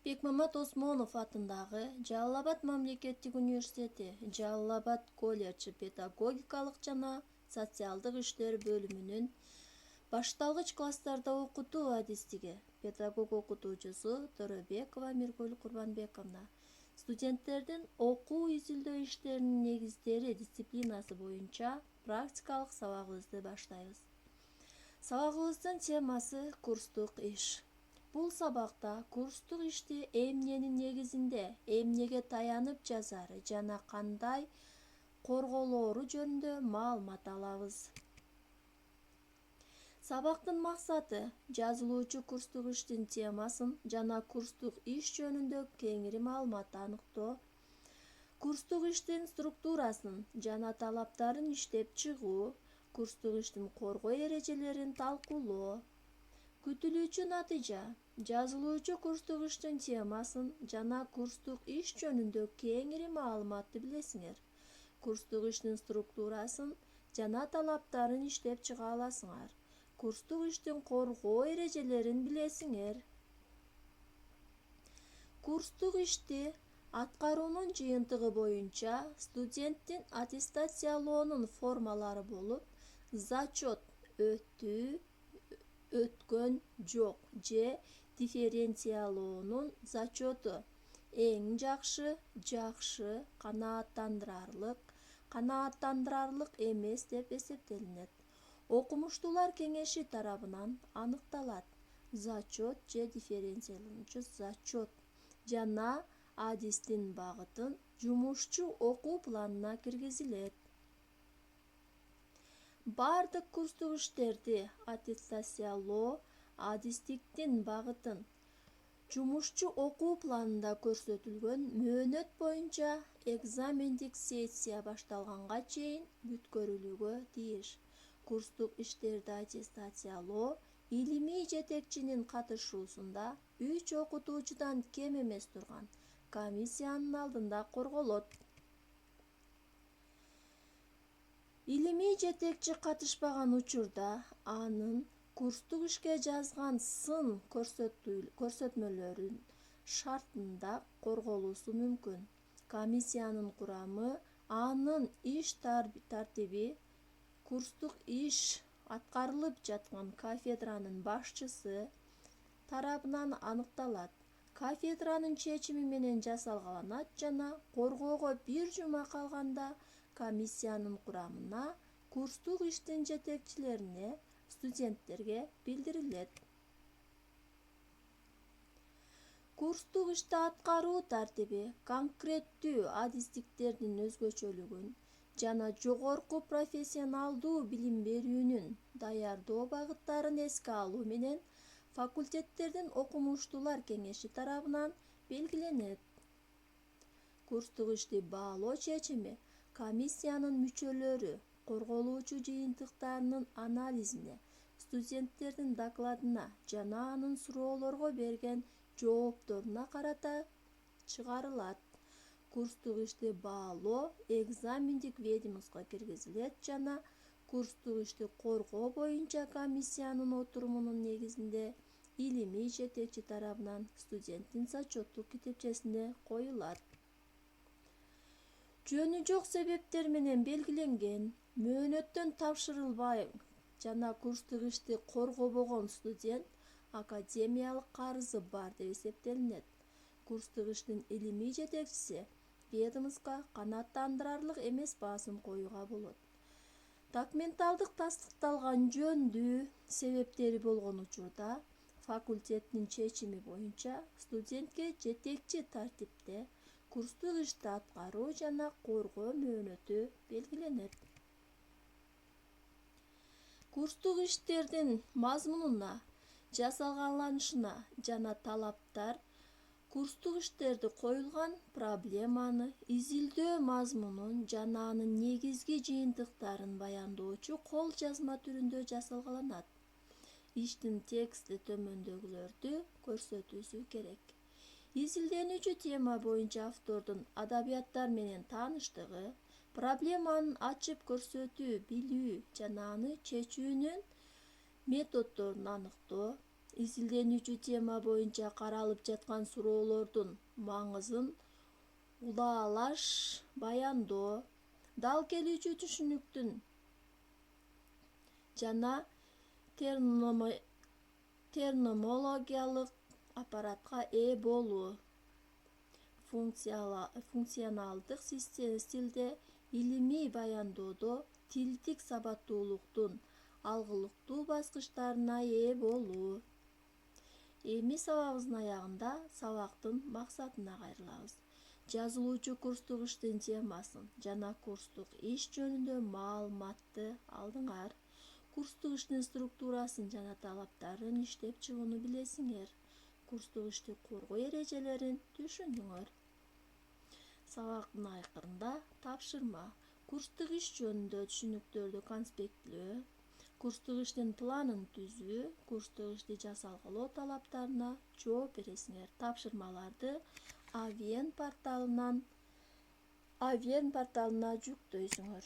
Бекмамат Осмонов атындагы Жалал Абад мамлекеттик университети Жалал Абад колледжи педагогикалык жана социалдык иштер бөлүмүнүн башталгыч класстарда окутуу адистиги педагог окутуучусу Торобекова Миргүл Курбанбековна студенттердин окуу изилдөө иштеринин негиздери дисциплинасы боюнча практикалык сабагыбызды баштайбыз. Сабагыбыздын темасы курстук иш. Бул сабакта курстук ишти эмненин негизинде, эмнеге таянып жазары жана кандай корголоору жөнүндө маалымат алабыз. Сабактын максаты жазылуучу курстук иштин темасын жана курстук иш жөнүндө кеңири маалымат аныктоо, курстук иштин структурасын жана талаптарын иштеп чыгуу, курстук иштин коргоо эрежелерин талкуулоо. Күтүлүүчү натыйжа жазылуучу курстук иштин темасын жана курстук иш жөнүндө кеңири маалыматты билесиңер. Курстук иштин структурасын жана талаптарын иштеп чыга аласыңар. Курстук иштин коргоо эрежелерин билесиңер. Курстук ишти аткаруунун жыйынтыгы боюнча студенттин аттестациялоонун формалары болуп, зачет өтүү, өткөн жок же дифференциялоонун зачету эң жакшы, жакшы, канааттандырарлык эмес деп эсептелинет. Окумуштуулар кеңеши тарабынан аныкталат. Зачет же дифференциялануучу зачет жана адистин багытын жумушчу окуу планына киргизилет. Бардык курстук иштерди аттестациялоо адистиктин багытын жумушчу окуу планында көрсөтүлгөн мөөнөт боюнча экзамендик сессия башталганга чейин бүткөрүлүүгө тийиш. Курстук иштерди аттестациялоо илимий жетекчинин катышуусунда 3 окутуучудан кем эмес турган комиссиянын алдында корголот. Илимий жетекчи катышпаган учурда анын курстук ишке жазган сын көрсөтмөлөрүн шартында корголуусу мүмкүн. Комиссиянын курамы, анын иш тартиби, курстук иш аткарылып жаткан кафедранын башчысы тарабынан аныкталат. Кафедранын чечими менен жасалгаланат жана коргоого 1 жума калганда комиссиянын курамына, курстук иштин жетекчилерине, студенттерге билдирилет. Курстук ишти аткаруу тартиби конкреттүү адистиктердин өзгөчөлүгүн жана жогорку профессионалдуу билим берүүнүн даярдоо багыттарын эске алуу менен факультеттердин окумуштуулар кеңеши тарабынан белгиленет. Курстук ишти баалоо чечими комиссиянын мүчөлөрү корголуучу жыйынтыктарынын анализине, студенттердин докладына жана анын суроолорго берген жоопторуна карата чыгарылат. Курстук ишти баалоо экзамендик ведомоско киргизилет жана курстук ишти коргоо боюнча комиссиянын отурумунун негизинде илимий жетекчи тарабынан студенттин зачеттук китепчесине коюлат. Жөнү жок себептер менен белгиленген, мөөнөттөн тапшырылбай жана курстук ишти коргобогон студент академиялык карызы бар деп эсептелинет. Курстук иштин илимий жетекчиси ведомоско канааттандырарлык эмес баасын коюуга болот. Документалдык тастыкталган жөндүү себептери болгон учурда факультеттин чечими боюнча студентке жетекчи тартипте курстук ишти аткаруу жана коргоо мөөнөтү белгиленет. Курстук иштердин мазмунуна, жасалганланышына жана талаптар курстук иштерде коюлган проблеманы, изилдөө мазмунун жана анын негизги жыйынтыктарын баяндоочу кол жазма түрүндө жасалгаланат. Иштин тексти төмөндөгүлөрдү көрсөтүүсү керек. Изилденүүчү тема боюнча автордун адабияттар менен тааныштыгы, проблеманын ачып көрсөтүү билүү жана аны чечүүнүн методдорун аныктоо, изилденүүчү тема боюнча каралып жаткан суроолордун маңызын улаалаш, баяндоо, дал келүүчү түшүнүктүн жана терминологиялык аппаратка ээ болуу, функционалдык стилде илимий баяндоодо тилдик сабаттуулуктун алгылыктуу баскычтарына ээ болуу. Эми сабагыбыздын аягында сабактын максатына кайрылабыз. Жазылуучу курстук иштин темасын жана курстук иш жөнүндө маалыматты алдыңар. Курстук иштин структурасын жана талаптарын иштеп чыгууну билесиңер. Курстук ишти коргоо эрежелерин түшүндүңөр. Сабактын айкырында тапшырма. Курстук иш жөнүндө түшүнүктөрдү конспектлөө, курстук иштин планын түзүү, курстук ишти жасалгылоо талаптарына жооп бересиңер. Тапшырмаларды Авен порталына жүктөйсүңөр.